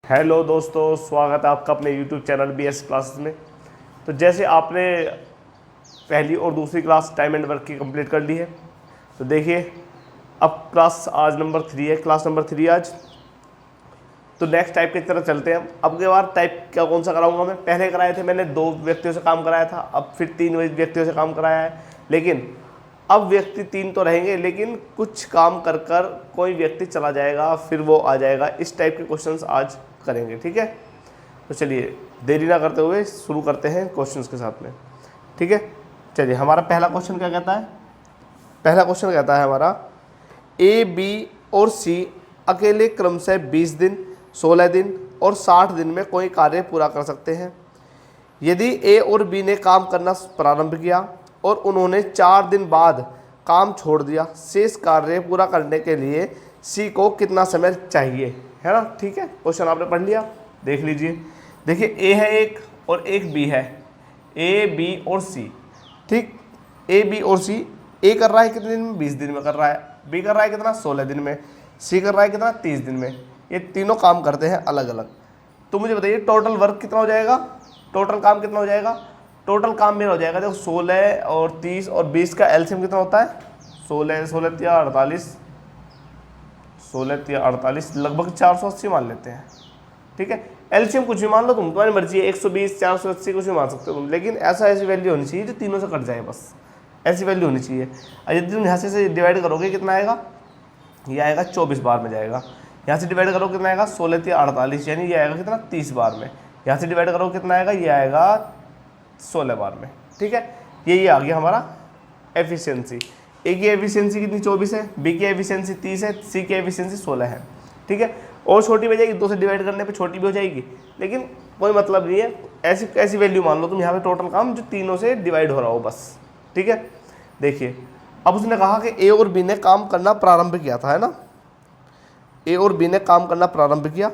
Hello दोस्तों, स्वागत है आपका अपने YouTube चैनल BS क्लासेस में। तो जैसे आपने पहली और दूसरी क्लास टाइम एंड वर्क की कंप्लीट कर ली है, तो देखिए अब क्लास आज नंबर 3 है, क्लास नंबर 3 आज। तो नेक्स्ट टाइप की तरफ चलते हैं। अब के बार टाइप क्या कौन सा कराऊंगा मैं? पहले कराए थे मैंने 2 व्यक्तियों से काम कराया था, अब फिर 3 व्यक्तियों से काम कराया है। लेकिन अब व्यक्ति 3 तो रहेंगे, लेकिन कुछ काम कर कर कोई व्यक्ति चला जाएगा, फिर वो आ जाएगा। इस टाइप के क्वेश्चंस आज करेंगे, ठीक है। तो चलिए देरी ना करते हुए शुरू करते हैं क्वेश्चंस के साथ में, ठीक है। चलिए हमारा पहला क्वेश्चन क्या कहता है? पहला क्वेश्चन कहता है हमारा, A, B और C अकेले क्रम से 20 दिन, 16 दिन और 60 दिन में कोई कार्य पूरा कर सकते हैं। यदि A और B ने काम करना प्रारंभ किया और उन्होंने 4 दिन बाद काम छोड़ दिया, शेष कार्य पूरा करने के लिए C को कितना समय चाहिए, है ना। ठीक है, क्वेश्चन आपने पढ़ लिया, देख लीजिए। देखिए A है एक और एक B है, A, B और C, ठीक। A, B और C, A कर रहा है कितने दिन में? 20 दिन में कर रहा है। B कर रहा है कितना? 16 दिन में। C कर रहा है कितना? 30 दिन में। ये तीनों काम करते हैं अलग अलग। तो मुझे बताइए टोटल वर्क कितना हो जाएगा, टोटल काम कितना हो जाएगा? टोटल काम मेरा हो जाएगा, देखो 16 और 30 और 20 का एलसीएम कितना होता है? 16 16 या 48, 16 या 48, लगभग 480 मान लेते हैं, ठीक है। एलसीएम कुछ भी मान लो तुम, तुम्हारी मर्जी है, 120 480 कुछ भी मान सकते हो तुम, लेकिन ऐसी वैल्यू होनी चाहिए जो तीनों से कट जाए, बस ऐसी वैल्यू होनी चाहिए। और यदि तुम यहाँ से डिवाइड करोगे कितना आएगा? ये आएगा 24 बार में जाएगा। यहाँ से डिवाइड करो कितना आएगा? 16 या 48, यानी ये आएगा कितना? 30 बार में। यहाँ से डिवाइड करो कितना आएगा? ये आएगा 16 बार में, ठीक है। ये आ गया हमारा एफिशिएंसी। ए की एफिशिएंसी कितनी? 24 है, बी की एफिशिएंसी 30 है, सी की एफिशिएंसी 16 है, ठीक है। और छोटी हो जाएगी, 2 से डिवाइड करने पे छोटी भी हो जाएगी, लेकिन कोई मतलब नहीं है। ऐसी ऐसी वैल्यू मान लो तुम यहाँ पे टोटल काम जो तीनों से डिवाइड हो रहा हो, बस, ठीक है। देखिए अब उसने कहा कि ए और बी ने काम करना प्रारंभ किया था, है ना। ए और बी ने काम करना प्रारंभ किया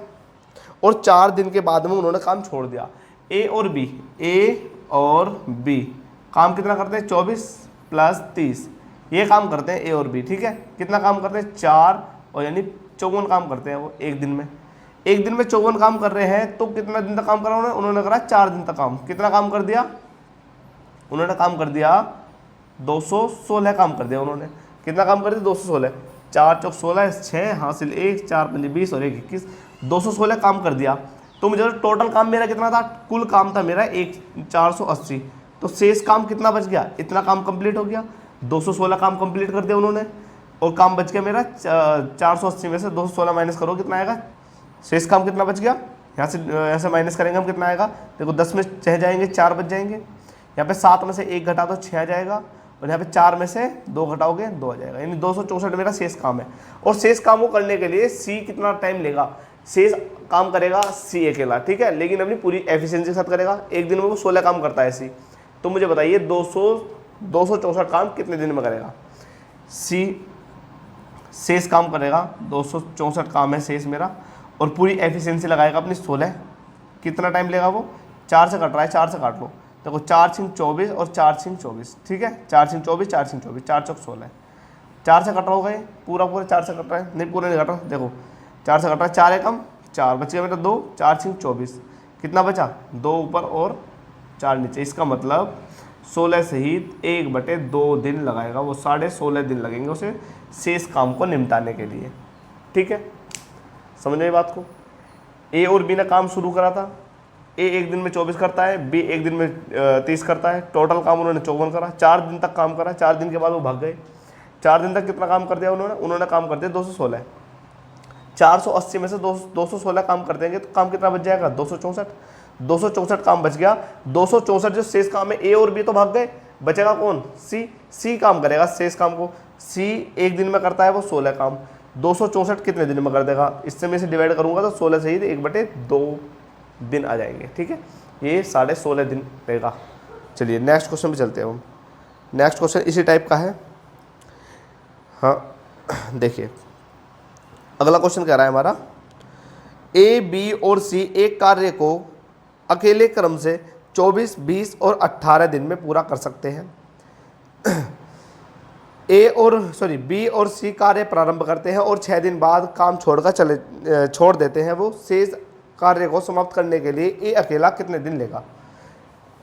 और 4 दिन के बाद में उन्होंने काम छोड़ दिया। ए और बी, ए और बी काम कितना करते हैं? 24 प्लस 30, ये काम करते हैं ए और बी, ठीक है। कितना काम करते हैं? 4, और यानी 54 काम करते हैं वो एक दिन में। एक दिन में 54 काम कर रहे हैं, तो कितना दिन तक काम करा उन्होंने करा 4 दिन तक काम। कितना काम कर दिया उन्होंने? काम कर दिया 216 काम कर दिया उन्होंने। कितना काम कर दिया? 216, 4 चौक 16, 6 हासिल 1, 4 पंजे 20 और 1 21, 216 काम कर दिया। तो मुझे टोटल काम मेरा कितना था? कुल काम था मेरा 480, तो शेष काम कितना बच गया? इतना काम कंप्लीट हो गया, 216 काम कंप्लीट कर दिया उन्होंने, और काम बच गया मेरा 480 में से 216 माइनस करो कितना आएगा? शेष काम कितना बच गया? यहाँ से माइनस करेंगे हम, कितना आएगा? देखो 10 में 6 जाएंगे, 4 बच जाएंगे। यहाँ पे 7 में से 1 घटा तो 6 आ जाएगा, और यहाँ पे 4 में से 2 घटाओगे 2 आ जाएगा, यानी 264 मेरा शेष काम है। और शेष काम को करने के लिए सी कितना टाइम लेगा? शेष काम करेगा सी अकेला, ठीक है, लेकिन अपनी पूरी एफिशिएंसी के साथ करेगा। एक दिन में वो 16 काम करता है सी। तो मुझे बताइए 264 काम कितने दिन में करेगा? सी शेष काम करेगा, 264 काम है शेष मेरा, और पूरी एफिशिएंसी लगाएगा अपनी 16। कितना टाइम लेगा वो? 4 से कट रहा है, 4 से काट लो, देखो 4 छिंग 24 और 4 छिंग 24, ठीक है। 4 छिंग 24, 4 छिंग 24, 4 चौक 16, 4 से कट रहा होगा ये पूरा 4 से कट रहा है, नहीं पूरा नहीं कट रहा, देखो 4 से कट रहा है, 4 एकम 4 बच गया मेरा 2, 4 छिंग 24, कितना बचा? 2 ऊपर और 4 नीचे। इसका मतलब 16 सहित 1/2 दिन लगाएगा वो, 16.5 दिन लगेंगे उसे शेष काम को निपटाने के लिए, ठीक है। समझ में बात को? ए और बी ने काम शुरू करा था, ए एक दिन में 24 करता है, बी एक दिन में 30 करता है। टोटल काम उन्होंने 54 करा, 4 दिन तक काम करा, 4 दिन के बाद वो भाग गए। 4 दिन तक कितना काम कर दिया उन्होंने काम कर दिया 216। 480 में से 216 काम कर देंगे तो काम कितना बच जाएगा? 264। 264 काम बच गया। 264 जो शेष काम है, ए और बी तो भाग गए, बचेगा कौन? सी काम करेगा शेष काम को। सी एक दिन में करता है वो 16 काम, 264 कितने दिन में कर देगा? इससे मैं इसे डिवाइड करूंगा तो 16 सहित 1/2 दिन आ जाएंगे, ठीक है। ये 16.5 दिन रहेगा। चलिए नेक्स्ट क्वेश्चन पे चलते हैं हम। नेक्स्ट क्वेश्चन इसी टाइप का है, हाँ देखिए अगला क्वेश्चन कह रहा है हमारा, ए, बी और सी एक कार्य को अकेले क्रम से 24, 20 और 18 दिन में पूरा कर सकते हैं। बी और सी कार्य प्रारंभ करते हैं और 6 दिन बाद काम छोड़ देते हैं वो। शेष कार्य को समाप्त करने के लिए ए अकेला कितने दिन लेगा।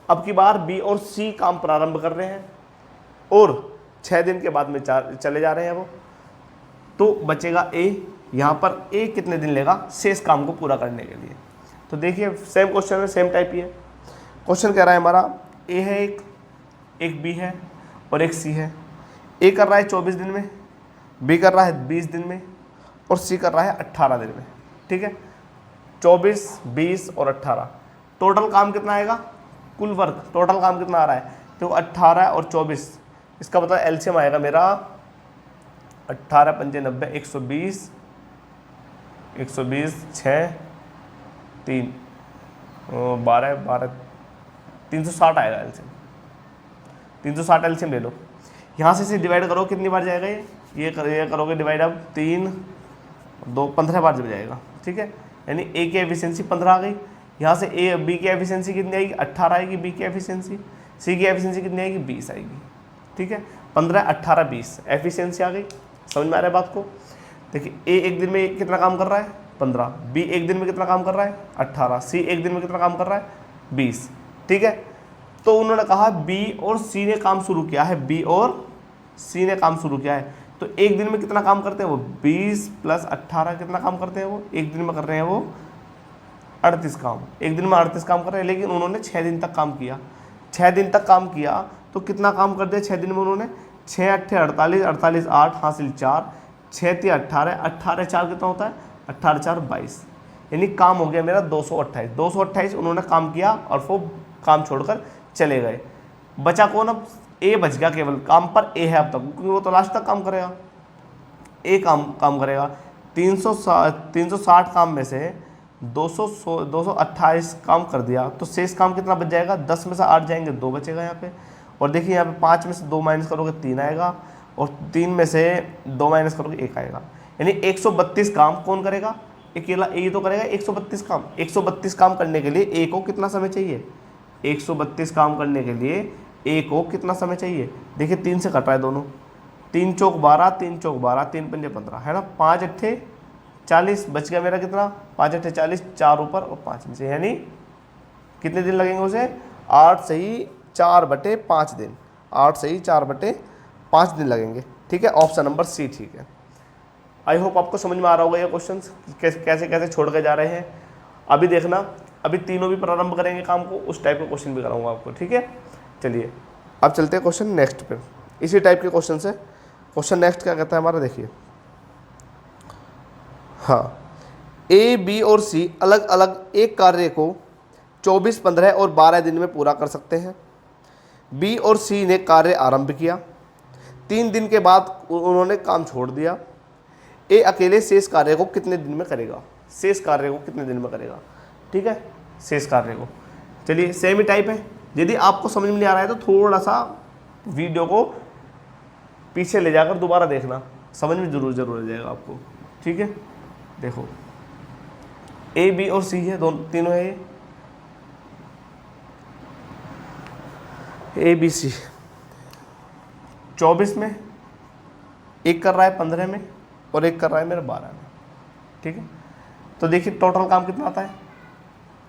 अब की बार बी और सी काम प्रारंभ कर रहे हैं और 6 दिन के बाद में चले जा रहे हैं वो, तो बचेगा ए। यहाँ पर ए कितने दिन लेगा शेष काम को पूरा करने के लिए। तो देखिए सेम क्वेश्चन है, सेम टाइप ही है। क्वेश्चन कह रहा है हमारा ए है एक बी है और एक सी है। ए कर रहा है 24 दिन में, बी कर रहा है 20 दिन में और सी कर रहा है 18 दिन में। ठीक है, 24, 20 और 18 टोटल काम कितना आएगा, कुल वर्क टोटल काम कितना आ रहा है, तो 18 और 24, इसका मतलब एलसीएम आएगा मेरा 18 पंजे 90, 120, 6 3 12 12 360 आएगा एलसीएम। 360 एलसीएम ले लो। यहाँ से डिवाइड करो, कितनी बार जाएगा ये करोगे डिवाइड, अब 3 2 15 बार जब जाएगा। ठीक है, यानी ए की एफिशिएंसी 15 आ गई। यहाँ से ए बी की एफिशिएंसी कितनी आएगी, 18 आएगी बी की एफिशिएंसी। सी की एफिशिएंसी कितनी आएगी, 20 आएगी। ठीक है, 15 18 20 एफिशिएंसी आ गई। समझ में आ रहा है बात को। देखिए ए एक दिन में कितना काम कर रहा है, 15। बी एक दिन में कितना काम कर रहा है, 18। सी एक दिन में कितना काम कर रहा है, 20। ठीक है, तो उन्होंने कहा बी और सी ने काम शुरू किया है, बी और सी ने काम शुरू किया है। तो एक दिन में कितना काम करते हैं वो, 20 + 18 कितना काम करते हैं वो, एक दिन में कर रहे हैं वो 38 काम। एक दिन में 38 काम कर रहे हैं, लेकिन उन्होंने 6 दिन तक काम किया। 6 दिन तक काम किया तो कितना काम कर दिया 6 दिन में उन्होंने, 6 8 48, 48 8 हासिल 4, 6 3 18, 18 4 कितना होता है, 18 4 22, यानी काम हो गया मेरा 228। 228 उन्होंने काम किया और वो काम छोड़कर चले गए। बचा कौन, अब ए बच गया, केवल काम पर ए है अब तक, क्योंकि वो तो लास्ट तक काम करेगा। ए काम करेगा। 360 काम में से 228 काम कर दिया, तो शेष काम कितना बच जाएगा, 10 में से 8 जाएंगे, 2 बचेगा यहाँ पे। और देखिए यहाँ पे 5 में से 2 माइनस करोगे 3 आएगा, और 3 में से 2 माइनस करोगे 1 आएगा। यानी 132 काम कौन करेगा, अकेला ए तो करेगा 132 काम। 132 काम करने के लिए ए को कितना समय चाहिए, 132 काम करने के लिए ए को कितना समय चाहिए। देखिए 3 से कट रहा है दोनों, 3 चौक 12, 3 चौक 12, 3 पंजे 15 है ना, 5 अट्ठे 40 बच गया मेरा कितना, 5 अट्ठे 40, 4 ऊपर और 5 नीचे, यानी कितने दिन लगेंगे उसे, 8 सही 4/5 दिन, 8 सही 4/5 दिन लगेंगे। ठीक है, ऑप्शन नंबर सी ठीक है। आई होप आपको समझ में आ रहा होगा ये क्वेश्चन कैसे कैसे छोड़ के जा रहे हैं। अभी देखना, अभी तीनों भी प्रारंभ करेंगे काम को, उस टाइप के क्वेश्चन भी कराऊंगा आपको। ठीक है, चलिए अब चलते हैं क्वेश्चन नेक्स्ट पे। इसी टाइप के क्वेश्चन से क्वेश्चन नेक्स्ट क्या कहता है हमारा, देखिए। हाँ, ए बी और सी अलग अलग एक कार्य को 24, 15 और 12 दिन में पूरा कर सकते हैं। बी और सी ने कार्य आरंभ किया, 3 दिन के बाद उन्होंने काम छोड़ दिया। ए अकेले शेष कार्य को कितने दिन में करेगा, शेष कार्य को कितने दिन में करेगा। ठीक है, शेष कार्य को, चलिए सेम ही टाइप है। यदि आपको समझ में नहीं आ रहा है तो थोड़ा सा वीडियो को पीछे ले जाकर दोबारा देखना, समझ में जरूर आ जाएगा आपको। ठीक है, देखो ए बी और सी है, दोनों तीनों है, ए बी सी। 24 में एक कर रहा है, 15 में, और एक कर रहा है मेरा 12 में। ठीक है, तो देखिए टोटल काम कितना आता है,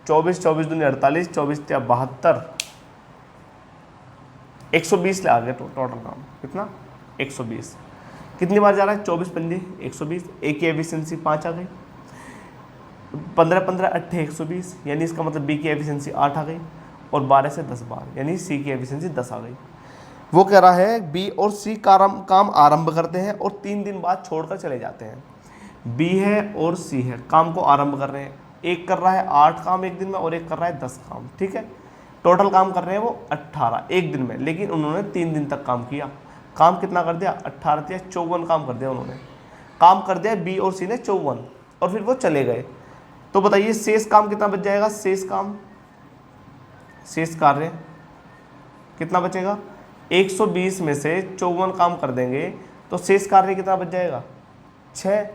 24 24 दूनी 48, 24 या 72, 120 ले आ गया टोटल काम कितना, 120। कितनी बार जा रहा है, 24 पंजे 120, ए की एफिशिएंसी 5 आ गई, 15 15 अट्ठे 120, यानी इसका मतलब बी की एफिशिएंसी 8 आ गई, और 12 से 10 बार, यानी सी की एफिशिएंसी 10 आ गई। वो कह रहा है बी और सी काम आरंभ करते हैं और 3 दिन बाद छोड़कर चले जाते हैं। बी है और सी है, काम को आरंभ कर रहे हैं, एक कर रहा है 8 काम एक दिन में और एक कर रहा है 10 काम। ठीक है, टोटल काम कर रहे हैं वो 18 एक दिन में, लेकिन उन्होंने 3 दिन तक काम किया। काम कितना कर दिया, 18 या 54 काम कर दिया उन्होंने, काम कर दिया बी और सी ने 54, और फिर वो चले गए। तो बताइए शेष काम कितना बच जाएगा, शेष कार्य कितना बचेगा, 120 में से 54 काम कर देंगे तो शेष कार्य कितना बच जाएगा, 6।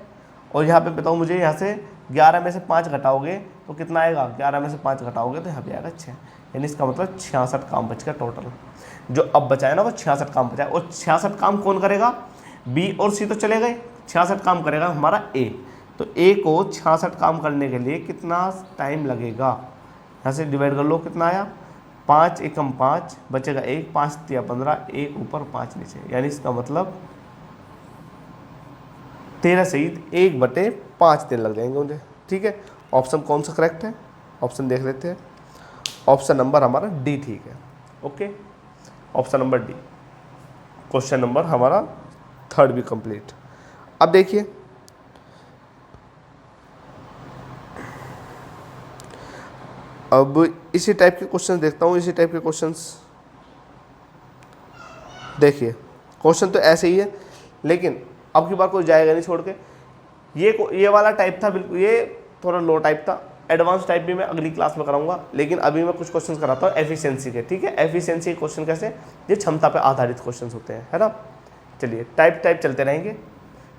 और यहाँ पे बताओ मुझे, यहाँ से 11 में से 5 घटाओगे तो कितना आएगा, 11 में से 5 घटाओगे तो यहाँ पे आएगा 6, यानी इसका मतलब 66 काम बच गया टोटल। जो अब बचाए ना वो 66 काम बचाए, और 66 काम कौन करेगा, बी और सी तो चले गए, 66 काम करेगा हमारा ए। तो ए को 66 काम करने के लिए कितना टाइम लगेगा, यहाँ से डिवाइड कर लो, कितना आया 5 एकम 5 बचेगा 1, 5 तिया 15, 1 ऊपर 5 नीचे, यानी इसका मतलब 13 शहीद 1/5 दिन लग जाएंगे मुझे। ठीक है, ऑप्शन कौन सा करेक्ट है, ऑप्शन देख लेते हैं। ऑप्शन नंबर हमारा डी ठीक है। Okay, option number D, question number हमारा 3rd भी कंप्लीट। अब देखिए अब इसी टाइप के क्वेश्चन देखता हूँ, इसी टाइप के क्वेश्चंस देखिए। क्वेश्चन तो ऐसे ही है, लेकिन अब की बार कोई जाएगा नहीं छोड़ के। ये वाला टाइप था बिल्कुल, ये थोड़ा लो टाइप था। एडवांस टाइप भी मैं अगली क्लास में कराऊंगा, लेकिन अभी मैं कुछ क्वेश्चंस कराता हूँ एफिशिएंसी के। ठीक है, एफिशिएंसी के क्वेश्चन कैसे, ये क्षमता पे आधारित क्वेश्चंस होते हैं, है ना। चलिए टाइप चलते रहेंगे,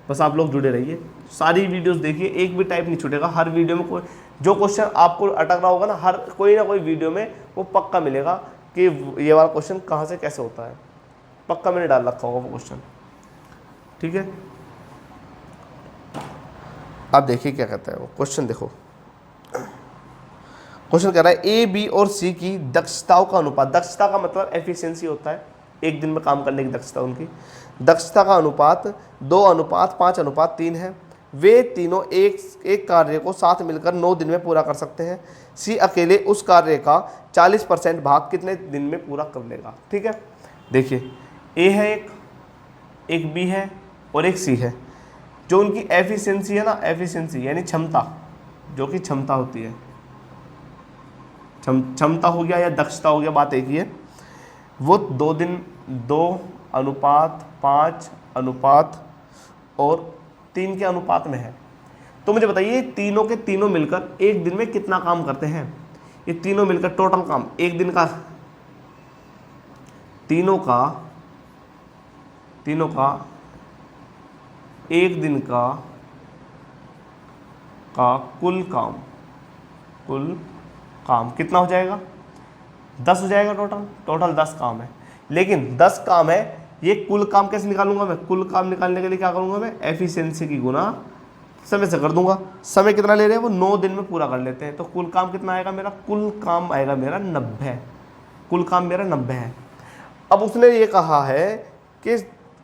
बस आप लोग जुड़े रहिए, सारी वीडियोस देखिए, एक भी टाइप नहीं छूटेगा। हर वीडियो में कोई जो क्वेश्चन आपको अटक रहा होगा ना, हर कोई ना कोई वीडियो में वो पक्का मिलेगा कि ये वाला क्वेश्चन कहाँ से कैसे होता है, पक्का मैंने डाल रखा होगा वो क्वेश्चन। ठीक है, अब देखिए क्या कहता है वो क्वेश्चन। देखो क्वेश्चन कह रहा है ए बी और सी की दक्षताओं का अनुपात, दक्षता का मतलब एफिशिएंसी होता है, एक दिन में काम करने की दक्षता, उनकी दक्षता का अनुपात 2:5:3 है। वे तीनों एक कार्य को साथ मिलकर 9 दिन में पूरा कर सकते हैं। सी अकेले उस कार्य का 40% भाग कितने दिन में पूरा कर लेगा। ठीक है, देखिए ए है एक बी है और एक सी है। जो उनकी एफिशिएंसी है ना, एफिशिएंसी यानी क्षमता, जो कि क्षमता होती है, क्षमता हो गया या दक्षता हो गया, बात एक ही है। वो 2 दिन 2:5 और 3 के अनुपात में है। तो मुझे बताइए तीनों के तीनों मिलकर एक दिन में कितना काम करते हैं। ये तीनों मिलकर टोटल काम एक दिन का, तीनों का एक दिन का कुल काम कितना हो जाएगा, 10 हो जाएगा। टोटल 10 काम है, लेकिन 10 काम है, ये कुल काम कैसे निकालूंगा मैं, कुल काम निकालने के लिए क्या करूंगा मैं, एफिशिएंसी की गुना समय से कर दूंगा। समय कितना ले रहे हैं वो, 9 दिन में पूरा कर लेते हैं, तो कुल काम कितना आएगा मेरा, कुल काम आएगा मेरा 90, कुल काम मेरा 90 है। अब उसने ये कहा है कि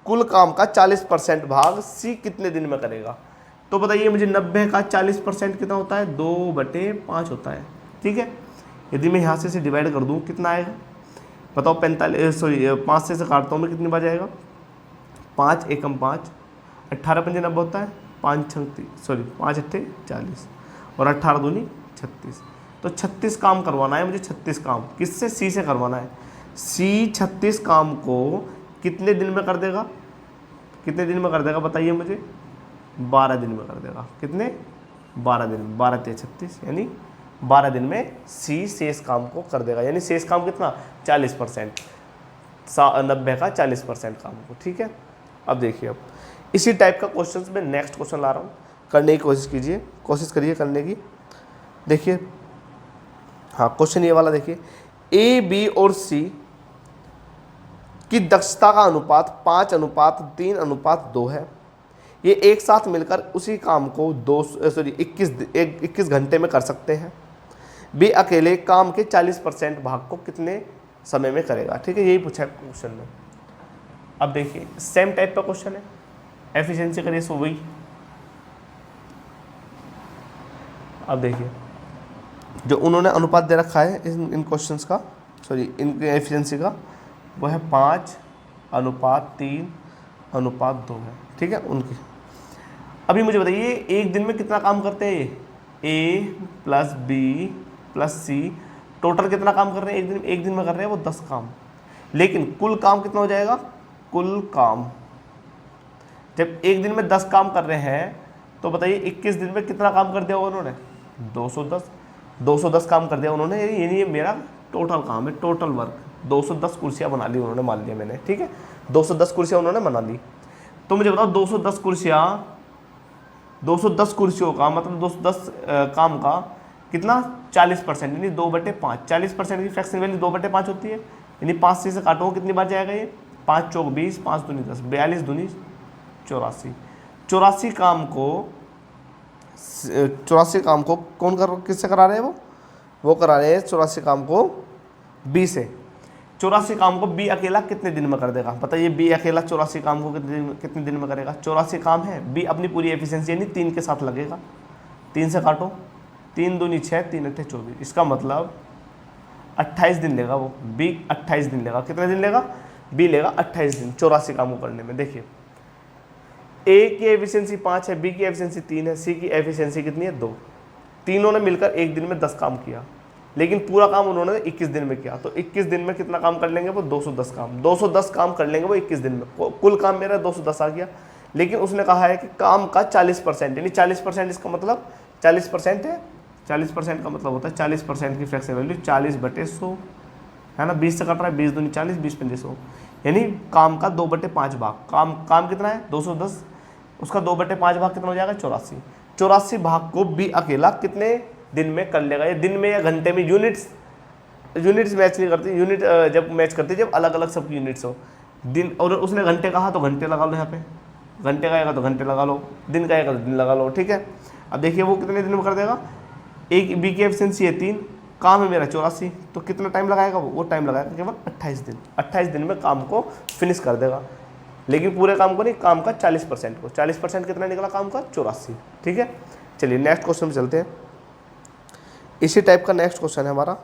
कुल काम का 40% भाग सी कितने दिन में करेगा। तो बताइए मुझे 90 का 40% कितना होता है, 2/5 होता है। ठीक है, यदि मैं यहाँ से डिवाइड कर दूँ कितना आएगा बताओ, 5 से काटता हूँ मैं, कितनी बार जाएगा, 5 एकम 5, 18 पंजे 90 होता है, 5 8 40 और 18 दूनी 36। तो 36 काम करवाना है मुझे, 36 काम किससे, सी से करवाना है। सी 36 काम को कितने दिन में कर देगा, कितने दिन में कर देगा बताइए मुझे, 12 दिन में कर देगा। कितने, 12 दिन, 12 × 36 यानी 12 दिन में सी शेष काम को कर देगा, यानी शेष काम कितना, 40%, 90 का 40% काम को। ठीक है, अब देखिए, अब इसी टाइप का क्वेश्चन मैं नेक्स्ट क्वेश्चन ला रहा हूँ, करने की कोशिश करिए करने की। देखिए हाँ, क्वेश्चन ये वाला देखिए, ए बी और सी की दक्षता का अनुपात 5:3:2 है। ये एक साथ मिलकर उसी काम को 21 घंटे में कर सकते हैं। बी अकेले काम के 40% भाग को कितने समय में करेगा। ठीक है, यही पूछा है क्वेश्चन में। अब देखिए सेम टाइप का क्वेश्चन है, एफिशिएंसी का रेशो वही। अब देखिए जो उन्होंने अनुपात दे रखा है इन क्वेश्चंस का, इनके एफिशिएंसी का, वो है 5:3:2 है। ठीक है, उनकी। अभी मुझे बताइए एक दिन में कितना काम करते हैं ये, ए प्लस बी प्लस सी, टोटल कितना काम कर रहे हैं एक दिन में कर रहे हैं वो 10 काम, लेकिन कुल काम कितना हो जाएगा, कुल काम जब एक दिन में 10 काम कर रहे हैं तो बताइए 21 दिन में कितना काम कर दिया उन्होंने, 210 काम कर दिया उन्होंने, यानी ये मेरा टोटल काम है, टोटल वर्क। 210 कुर्सियाँ बना ली उन्होंने, मान लिया मैंने। ठीक है, 210 कुर्सियाँ उन्होंने बना ली। तो मुझे बताओ 210 कुर्सियों का मतलब 210 काम का कितना, 40%, यानी 2/5। 40% की फ्रैक्शन वैल्यू 2/5 होती है, यानी 5 से काटो कितनी बार जाएगा ये, 5 चौक 20, 5 दूनी 10, 42 दूनी 84। 84 काम को 84 काम को कौन किससे करा रहे हैं वो करा रहे हैं 84 काम को बी से। 84 काम को बी अकेला कितने दिन में कर देगा बताइए। बी अकेला 84 काम को कितने दिन में करेगा। 84 काम है, बी अपनी पूरी एफिशिएंसी यानी 3 के साथ लगेगा। 3 से काटो, 3 दूनी 6, 3 अट्ठे 24, इसका मतलब 28 दिन लेगा वो। बी 28 दिन लेगा। कितने दिन लेगा? बी लेगा 28 दिन 84 काम को करने में। देखिए ए की एफिशिएंसी 5 है, बी की एफिशिएंसी 3 है, सी की एफिशिएंसी कितनी है 2। तीनों ने मिलकर एक दिन में 10 काम किया, लेकिन पूरा काम उन्होंने 21 दिन में किया। तो 21 दिन में कितना काम कर लेंगे वो 210 काम। 210 काम कर लेंगे वो 21 दिन में। कुल काम मेरा 210 आ गया, लेकिन उसने कहा है कि काम का 40%, यानी 40% इसका मतलब 40% है। 40% का मतलब होता है 40% की फ्रैक्शन वैल्यू 40/100 है ना। 20 से कट रहा है, 20 दूनी 40, 20 पंजे 100, यानी काम का 2/5 भाग। काम कितना है 210, उसका 2/5 भाग कितना हो जाएगा 84। 84 भाग को भी अकेला कितने दिन में कर लेगा? ये दिन में या घंटे में? यूनिट्स मैच नहीं करती। यूनिट जब मैच करती है जब अलग अलग सबकी यूनिट्स हो। दिन, और उसने घंटे कहा तो घंटे लगा लो, यहाँ पे घंटे का आएगा तो घंटे लगा लो, दिन का आएगा तो दिन लगा लो, ठीक है। अब देखिए वो कितने दिन में कर देगा। एक बी की एफिशिएंसी है 3, काम है मेरा 84, तो कितना टाइम लगाएगा वो टाइम लगाएगा केवल 28 दिन। 28 दिन में काम को फिनिश कर देगा, लेकिन पूरे काम को नहीं, काम का 40% को। 40% कितना निकला काम का 84, ठीक है। चलिए नेक्स्ट क्वेश्चन में चलते हैं। इसी टाइप का नेक्स्ट क्वेश्चन है हमारा।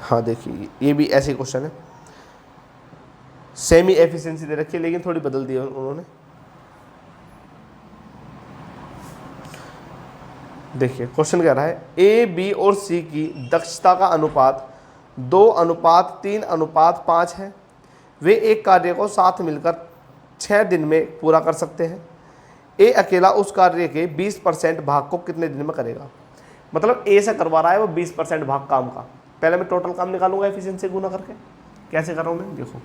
हाँ देखिए ये भी ऐसे क्वेश्चन है, सेमी एफिशिएंसी दे रखी है लेकिन थोड़ी बदल दी है उन्होंने। देखिए क्वेश्चन कह रहा है ए, बी और सी की दक्षता का अनुपात 2:3:5 है। वे एक कार्य को साथ मिलकर 6 दिन में पूरा कर सकते हैं। ए अकेला उस कार्य के 20% भाग को कितने दिन में करेगा? मतलब ए से करवा रहा है वो 20% भाग काम का। पहले मैं टोटल काम निकालूंगा एफिशिएंसी गुना करके। कैसे कर रहा हूँ मैं, देखो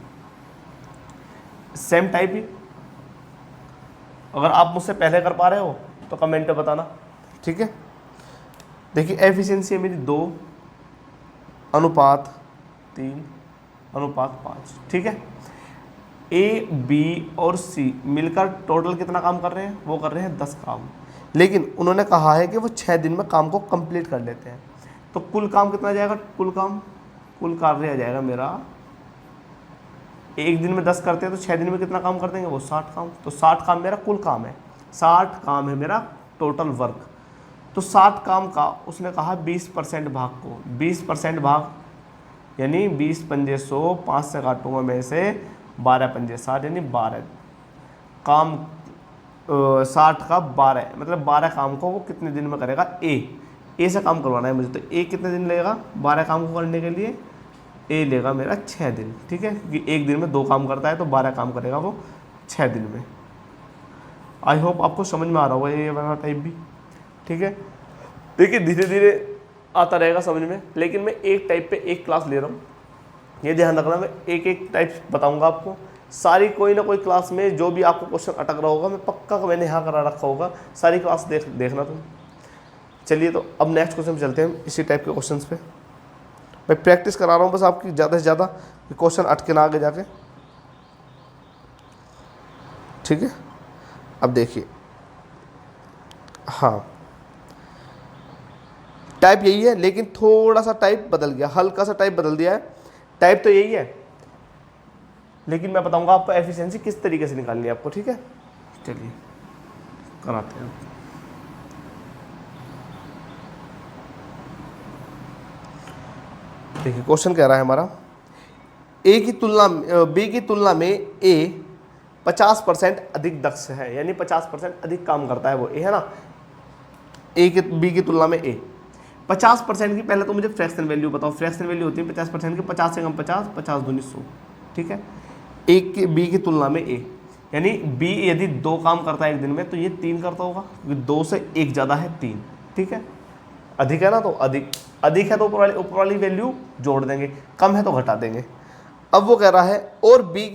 सेम टाइप ही। अगर आप मुझसे पहले कर पा रहे हो तो कमेंट पे बताना, ठीक है। देखिए एफिशिएंसी है मेरी 2:3:5, ठीक है। ए, बी और सी मिलकर टोटल कितना काम कर रहे हैं? वो कर रहे हैं 10 काम, लेकिन उन्होंने कहा है कि वो 6 दिन में काम को कंप्लीट कर लेते हैं। तो कुल काम कितना जाएगा? कुल कार्य आ जाएगा मेरा, एक दिन में 10 करते हैं तो 6 दिन में कितना काम कर देंगे वो 60 काम। तो 60 काम मेरा कुल काम है, 60 काम है मेरा टोटल वर्क। तो 60 काम का उसने कहा 20% भाग को, 20% भाग यानी 20 पंजे 100, 5 से काटूंगा मैं इसे, 12 पंजे 60 यानी 12 काम। 60 का 12 मतलब 12 काम को वो कितने दिन में करेगा? ए से काम करवाना है मुझे, तो ए कितने दिन लगेगा 12 काम को करने के लिए? ए लेगा मेरा 6 दिन, ठीक है, क्योंकि एक दिन में 2 काम करता है तो 12 काम करेगा वो 6 दिन में। आई होप आपको समझ में आ रहा होगा ये वाला टाइप भी, ठीक है। देखिए धीरे धीरे आता रहेगा समझ में, लेकिन मैं एक टाइप पे एक क्लास ले रहा हूँ, ये ध्यान रखना। मैं एक एक टाइप बताऊँगा आपको सारी, कोई ना कोई क्लास में जो भी आपको क्वेश्चन अटक रहा होगा मैं पक्का मैंने यहाँ करा रखा होगा, सारी क्लास देखना तुम। चलिए तो अब नेक्स्ट क्वेश्चन पे चलते हैं, इसी टाइप के क्वेश्चन पे। मैं प्रैक्टिस करा रहा हूँ बस आपकी ज़्यादा से ज़्यादा, क्वेश्चन अटके ना आगे जाके, ठीक है। अब देखिए, हाँ टाइप यही है, लेकिन थोड़ा सा टाइप बदल गया, हल्का सा टाइप बदल दिया है। टाइप तो यही है, लेकिन मैं बताऊंगा आपको एफिशिएंसी किस तरीके से निकालनी है आपको, ठीक है। चलिए कराते हैं। देखिए क्वेश्चन कह रहा है हमारा, बी की तुलना में ए 50% अधिक दक्ष है, यानी 50% अधिक काम करता है वो ए, है ना। बी की तुलना में ए 50% की, पहले तो मुझे फ्रैक्शन वैल्यू बताओ। फ्रैक्शन वैल्यू होती है 50% की, 50 से कम 50, 50 दूनी 100, ठीक है। बी की तुलना में ए, यानी बी यदि 2 काम करता है एक दिन में तो ये 3 करता होगा, क्योंकि 2 से 1 ज़्यादा है 3, ठीक है। अधिक है ना, तो अधिक है तो ऊपर वाली वैल्यू जोड़ देंगे, कम है तो घटा देंगे। अब वो कह रहा है और बी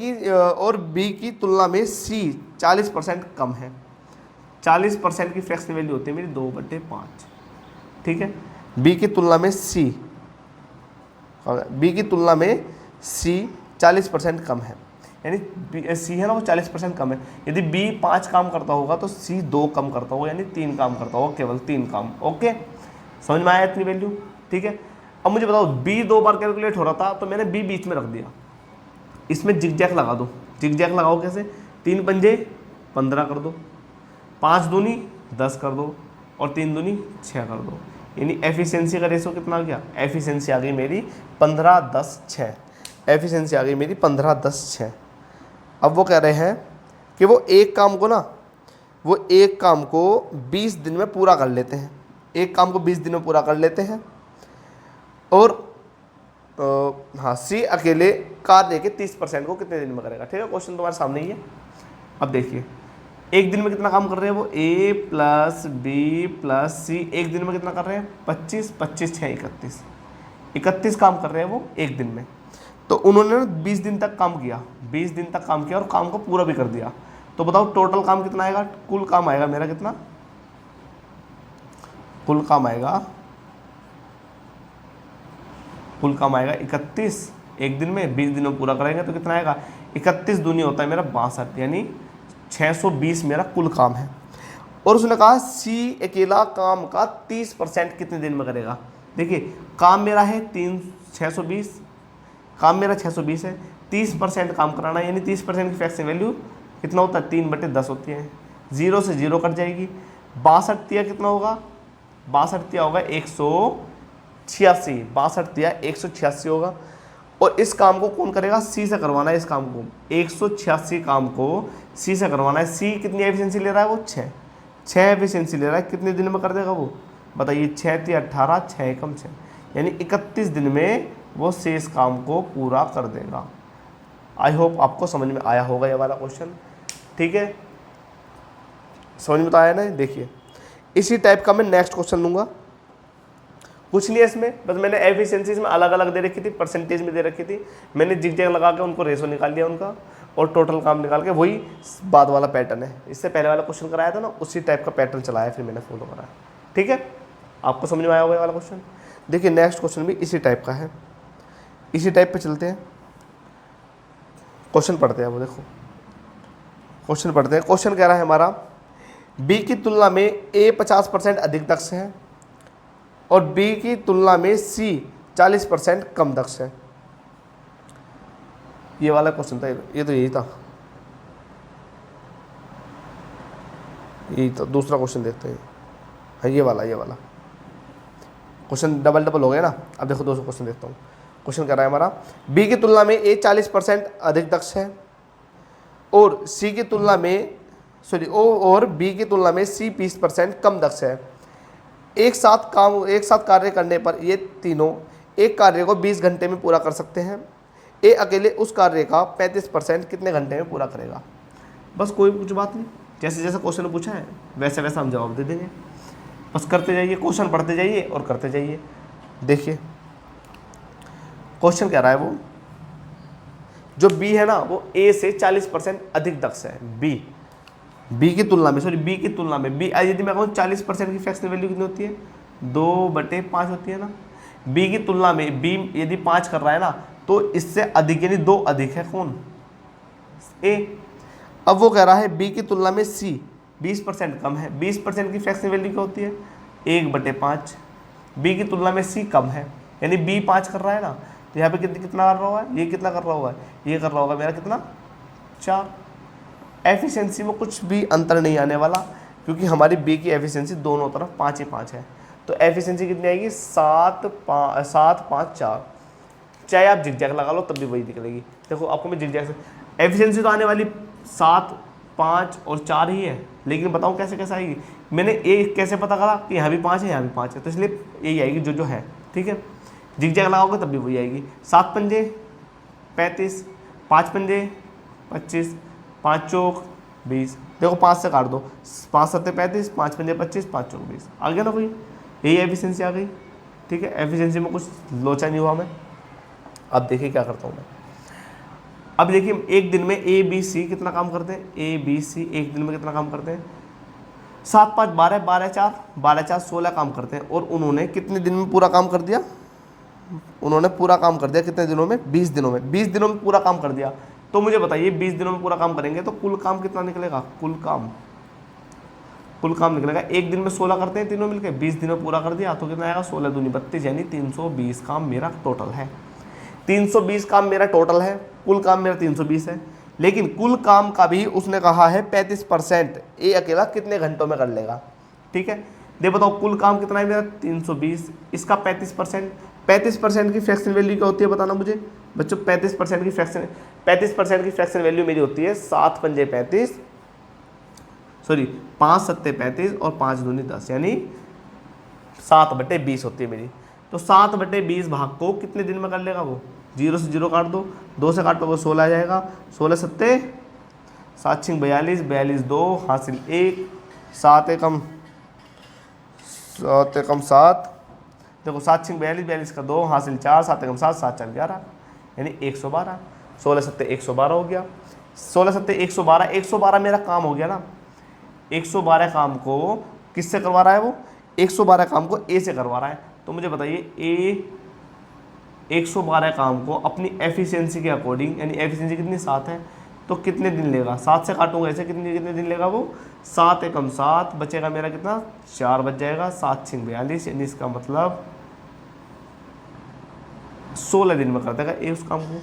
की तुलना में सी 40% कम है। 40% की फ्रैक्शन वैल्यू होती है मेरी 2/5, ठीक है। बी की तुलना में सी 40% कम है, यानी सी है ना वो 40% कम है। यदि बी 5 काम करता होगा तो सी 2 कम करता होगा, यानी 3 काम करता होगा, केवल 3 काम। ओके, समझ में आया इतनी वैल्यू? ठीक है। अब मुझे बताओ बी 2 बार कैलकुलेट हो रहा था तो मैंने बी बीच में रख दिया, इसमें जिग-जैग लगा दो। जिग-जैग लगाओ कैसे? 3 पंजे 15 कर दो, 5 दूनी 10 कर दो और 3 दूनी 6 कर दो, यानी एफिशिएंसी का रेशो कितना आ गया? एफिशिएंसी आ गई मेरी 15 10 6। एफिशिएंसी आ गई मेरी 15 10 6। अब वो कह रहे हैं कि वो एक काम को 20 दिन में पूरा कर लेते हैं। एक काम को 20 दिन में पूरा कर लेते हैं और हाँ, सी अकेले कार्य के 30% को कितने दिन में करेगा? ठीक है, क्वेश्चन तुम्हारे सामने ही है। अब देखिए एक दिन में कितना काम कर रहे हैं वो? ए प्लस बी प्लस सी एक दिन में कितना कर रहे हैं? 25 25 6 31 31 काम कर रहे हैं वो एक दिन में। तो उन्होंने 20 दिन तक काम किया, 20 दिन तक काम किया और काम को पूरा भी कर दिया। तो बताओ टोटल काम कितना आएगा? कुल काम आएगा मेरा कितना? कुल काम आएगा 31 एक दिन में, 20 दिन में पूरा करेंगे तो कितना आएगा? 31 दूनी होता है मेरा 62, यानी 620 मेरा कुल काम है। और उसने कहा सी अकेला काम का 30% कितने दिन में करेगा? देखिए काम मेरा है 620, काम मेरा 620 है, 30% काम कराना है, यानी 30% की फ्रैक्शन वैल्यू कितना होता है? 3/10 होती है। 0 से 0 कट जाएगी। 62 तिया कितना होगा? 62 तिया होगा 186, 62 तिया 186 होगा। और इस काम को कौन करेगा? सी से करवाना है। इस काम को 186 काम को सी से करवाना है। सी कितनी एफिशिएंसी ले रहा है वो? 6 एफिशिएंसी ले रहा है। कितने दिन में कर देगा वो? बताइए। 6 तिया 18, 6 एकम 6, यानी 31 दिन में वो शेष काम को पूरा कर देगा। आई होप आपको समझ में आया होगा ये वाला क्वेश्चन। ठीक है, समझ में तो आया ना? देखिए इसी टाइप का मैं नेक्स्ट क्वेश्चन लूँगा। कुछ नहीं है इसमें, बस मैंने एफिशिएंसीज में अलग अलग दे रखी थी, परसेंटेज में दे रखी थी, मैंने जिग-जैग लगा के उनको रेशो निकाल लिया उनका और टोटल काम निकाल के, वही बाद वाला पैटर्न है। इससे पहले वाला क्वेश्चन कराया था ना, उसी टाइप का पैटर्न चलाया फिर मैंने फॉलो कराया। ठीक है, आपको समझ में आया होगा ये वाला क्वेश्चन। देखिए नेक्स्ट क्वेश्चन भी इसी टाइप का है, इसी टाइप पे चलते हैं। क्वेश्चन पढ़ते हैं वो, देखो क्वेश्चन पढ़ते हैं। क्वेश्चन कह रहा है हमारा बी की तुलना में ए 50% अधिक दक्ष है और बी की तुलना में सी 40% कम दक्ष है। ये वाला क्वेश्चन था, ये तो यही था, यही तो। दूसरा क्वेश्चन देखते हैं, हाँ ये वाला क्वेश्चन डबल हो गया ना। अब देखो दूसरा क्वेश्चन देखता हूँ। क्वेश्चन कह रहा है हमारा बी की तुलना में ए 40% अधिक दक्ष है और सी की तुलना में और बी की तुलना में सी 20% कम दक्ष है। एक साथ कार्य करने पर ये तीनों एक कार्य को 20 घंटे में पूरा कर सकते हैं। ए अकेले उस कार्य का 35% कितने घंटे में पूरा करेगा? बस कोई कुछ बात नहीं, जैसे जैसे क्वेश्चन ने पूछा है वैसे वैसे हम जवाब दे देंगे। बस करते जाइए, क्वेश्चन पढ़ते जाइए और करते जाइए। देखिए क्वेश्चन कह रहा है वो जो बी है ना वो ए से 40% अधिक दक्ष है। बी की तुलना में बी, यदि मैं कहूँ 40% की फ्रैक्शनल वैल्यू कितनी होती है? 2/5 होती है ना। बी की तुलना में बी यदि 5 कर रहा है ना तो इससे अधिक यानी 2 अधिक है कौन? ए। अब वो कह रहा है बी की तुलना में सी 20% कम है। 20% की फ्रैक्शनल वैल्यू क्या होती है? 1/5। बी की तुलना में सी कम है, यानी बी 5 कर रहा है ना, तो यहाँ पे कितना कर रहा होगा? ये कितना कर रहा होगा? ये कर रहा होगा मेरा कितना? 4। एफिशिएंसी में कुछ भी अंतर नहीं आने वाला, क्योंकि हमारी बी की एफिशिएंसी दोनों तरफ 5 ही 5 है। तो एफिशिएंसी कितनी आएगी? 7 5 4। चाहे आप जिग-जैग लगा लो तब भी वही निकलेगी। देखो आपको मैं जिग-जैग से एफिशिएंसी तो आने वाली 7 5 और 4 ही है, लेकिन बताऊँ कैसे कैसे आएगी? मैंने ए कैसे पता करा कि यहाँ भी 5 है यहाँ भी 5 है, तो इसलिए यही आएगी जो है। ठीक है, जिग-जैग लगाओगे तब भी वही आएगी। 7 पंजे 35, 5 पंजे 25, 5 चौक 20। देखो 5 से काट दो, 5 7 35, 5 पंजे 25, 5 चौक 20। आ गया ना कोई? यही एफिशिएंसी आ गई। ठीक है, एफिशिएंसी में कुछ लोचा नहीं हुआ मैं। अब देखिए क्या करता हूँ मैं। अब देखिए एक दिन में ए बी सी कितना काम करते हैं? ए बी सी एक दिन में कितना काम करते हैं? 7 5 12, 12 4 16 काम करते हैं। और उन्होंने कितने दिन में पूरा काम कर दिया? उन्होंने पूरा काम कर दिया कितने दिनों में? 20 दिनों में। 20 दिनों में पूरा काम कर दिया। तो मुझे बताइए 20 दिनों में पूरा काम करेंगे तो कुल काम कितना निकलेगा, कुल काम निकलेगा, एक दिन में 16 करते हैं तीनों मिलकर, 20 दिनों में पूरा कर दिया तो कितना आएगा, 16 दूनी 32, यानी 320 काम मेरा टोटल है। 320 काम मेरा टोटल है, कुल काम मेरा 320 है, लेकिन कुल काम का भी उसने कहा है 35%, ये अकेला कितने घंटों में कर लेगा। ठीक है, दे बताओ कुल काम कितना है मेरा 320, इसका 35%, 35% की फ्रैक्शन वैल्यू क्या होती है बताना मुझे बच्चों। 35% की फ्रैक्शन वैल्यू मेरी होती है 7 पंजे 35, सॉरी 5 सत्ते 35 और 5 दूनी 10, यानी 7/20 होती है मेरी। तो 7/20 भाग को कितने दिन में कर लेगा वो, 0 से 0 काट दो, 2 से काट पाओगे 16 आ जाएगा, 16 सत्ते 7 छिंग 42, 42 2 हासिल 1, 7 एकम 7, देखो 7 छिंग 42, 42 का 2 हासिल 4, 7 एकम 7, 7 4 11, यानी 112, 16 सत्ते 112 हो गया, 16 सत्ते 112, 112 मेरा काम हो गया ना। 112 काम को किससे करवा रहा है वो, 112 काम को ए से करवा रहा है। तो मुझे बताइए ए 112 काम को अपनी एफिशिएंसी के अकॉर्डिंग, यानी एफिशिएंसी कितनी 7 है, तो कितने दिन लेगा, 7 से काटूंगा ऐसे, कितने दिन लेगा वो, 7 एकम 7, बचेगा मेरा कितना 4 बच जाएगा, 7 छिंग 42, यानी इसका मतलब 16 दिन में कर देगा ये उस काम को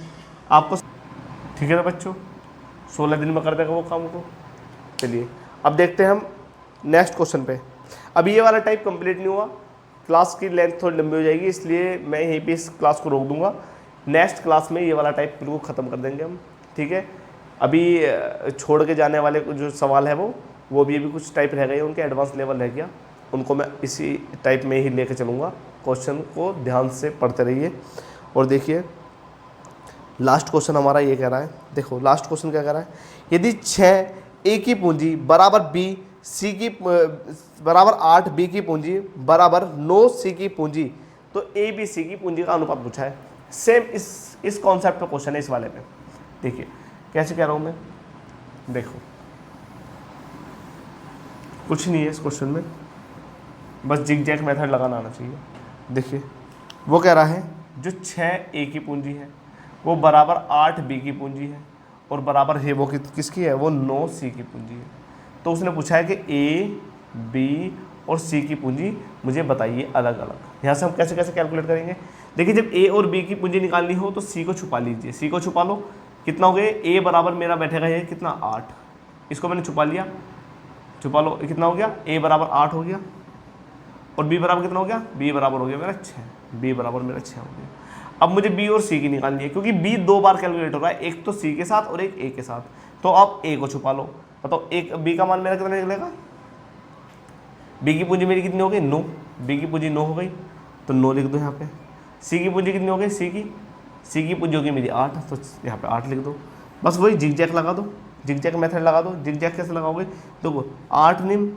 आपको। ठीक है ना बच्चों, 16 दिन में कर देगा वो काम को। चलिए अब देखते हैं हम नेक्स्ट क्वेश्चन पे। अब ये वाला टाइप कंप्लीट नहीं हुआ, क्लास की लेंथ थोड़ी लंबी हो जाएगी, इसलिए मैं यहीं पे इस क्लास को रोक दूंगा। नेक्स्ट क्लास में ये वाला टाइप बिल्कुल ख़त्म कर देंगे हम। ठीक है, अभी छोड़ के जाने वाले जो सवाल है वो भी अभी कुछ टाइप रह गए, उनके एडवांस लेवल रह गया, उनको मैं इसी टाइप में ही लेके चलूँगा। क्वेश्चन को ध्यान से पढ़ते रहिए और देखिए लास्ट क्वेश्चन हमारा ये कह रहा है, देखो लास्ट क्वेश्चन क्या कह रहा है, यदि 6 ए की पूंजी बराबर बी सी की बराबर 8 बी की पूंजी बराबर 9 सी की पूंजी, तो ए बी सी की पूंजी का अनुपात पूछा है। सेम इस कॉन्सेप्ट का क्वेश्चन है इस वाले पे। देखिए कैसे कह रहा हूँ मैं, देखो कुछ नहीं है इस क्वेश्चन में, बस जिग-जैग मेथड लगाना आना चाहिए। देखिए वो कह रहा है जो 6 ए की पूंजी है वो बराबर 8 बी की पूंजी है और बराबर है वो किसकी है, वो 9 सी की पूंजी है। तो उसने पूछा है कि ए बी और सी की पूंजी मुझे बताइए अलग अलग। यहाँ से हम कैसे कैसे कैलकुलेट करेंगे, देखिए जब ए और बी की पूंजी निकालनी हो तो सी को छुपा लीजिए, सी को छुपा लो, कितना हो गया, ए बराबर मेरा बैठेगा ये कितना 8, इसको मैंने छुपा लिया, छुपा लो, कितना हो गया, ए बराबर 8 हो गया, और बी बराबर कितना हो गया, बी बराबर हो गया मेरा 6, बी बराबर मेरा 6 हो गया। अब मुझे बी और सी की निकालनी है, क्योंकि बी 2 बार कैलकुलेट हो रहा है, एक तो सी के साथ और एक ए के साथ, तो अब ए को छुपा लो, बताओ एक बी का मान मेरा कितना निकलेगा, बी की पूंजी मेरी कितनी हो गई 9, बी की पूंजी 9 हो गई तो 9 लिख दो यहाँ पे। सी की पूंजी कितनी हो गई, सी की पूंजी होगी मेरी 8, तो यहाँ पे 8 लिख दो। बस वही जिग-जैग लगा दो, जिग-जैग मेथड लगा दो। जिग-जैग कैसे लगाओगे, देखो 8 निम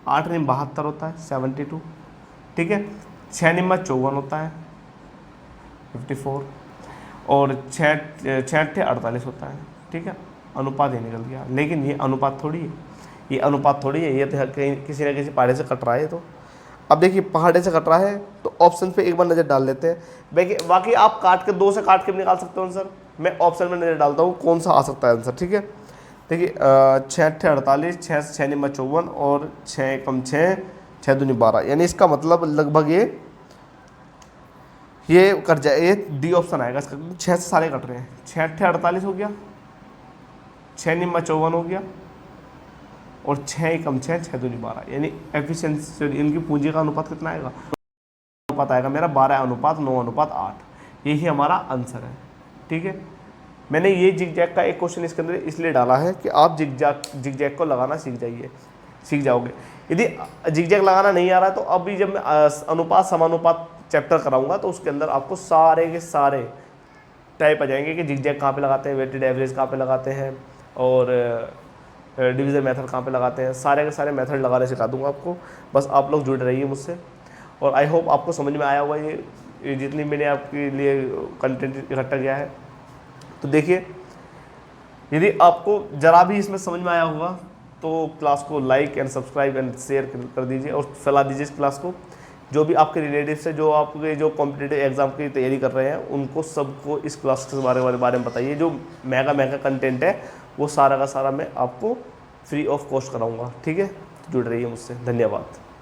72 होता है 72, ठीक है, 6 निम 54 होता है 54, और 6 48 होता है। ठीक है, अनुपात ये निकल गया, लेकिन ये अनुपात थोड़ी है, ये अनुपात थोड़ी है, ये तो कहीं किसी न किसी पहाड़े से कट रहा है। तो अब देखिए पहाड़े से कट रहा है तो ऑप्शन पे एक बार नज़र डाल लेते हैं। बाकी आप काट के 2 से काट के भी निकाल सकते हो आंसर, मैं ऑप्शन में नज़र डालता हूँ कौन सा आ सकता है आंसर। ठीक है, देखिए 6 × 48, 6 निम्मा 54 और 6 कम 6, 6 दूनी 12, यानी इसका मतलब लगभग ये कट जाए, ये डी ऑप्शन आएगा इसका, 6 से सारे कट रहे हैं। 6 × 48 हो गया, 6 निम्मा 54 हो गया, और 6 कम 6, 6 दूनी 12, यानी एफिशिएंसी इनकी पूंजी का अनुपात कितना आएगा, अनुपात आएगा मेरा 12:9:8, यही हमारा आंसर है। ठीक है, मैंने ये जिग-जैग का एक क्वेश्चन इसके अंदर इसलिए डाला है कि आप जिग-जैग को लगाना सीख जाओगे। यदि जिग-जैग लगाना नहीं आ रहा है तो अभी जब मैं अनुपात समानुपात चैप्टर कराऊंगा तो उसके अंदर आपको सारे के सारे टाइप आ जाएंगे कि जिग-जैग कहाँ पे लगाते हैं, वेटेड एवरेज कहाँ पे लगाते हैं, और डिवीज़न मेथड कहाँ पे लगाते हैं, सारे के सारे मेथड लगाने सिखा दूंगा आपको। बस आप लोग जुड़े रहिए मुझसे, और आई होप आपको समझ में आया होगा ये जितनी मैंने आपके लिए कंटेंट इकट्ठा किया है। तो देखिए यदि आपको ज़रा भी इसमें समझ में आया होगा तो क्लास को like and subscribe and share कर दीजिए और फैला दीजिए इस क्लास को। जो भी आपके रिलेटिव्स है, जो आपके जो कॉम्पिटिटिव एग्जाम की तैयारी कर रहे हैं, उनको सबको इस क्लास के बारे में बताइए। जो महंगा कंटेंट है वो सारा का सारा मैं आपको फ्री ऑफ कॉस्ट कराऊंगा। ठीक है, जुड़ रहिए मुझसे। धन्यवाद।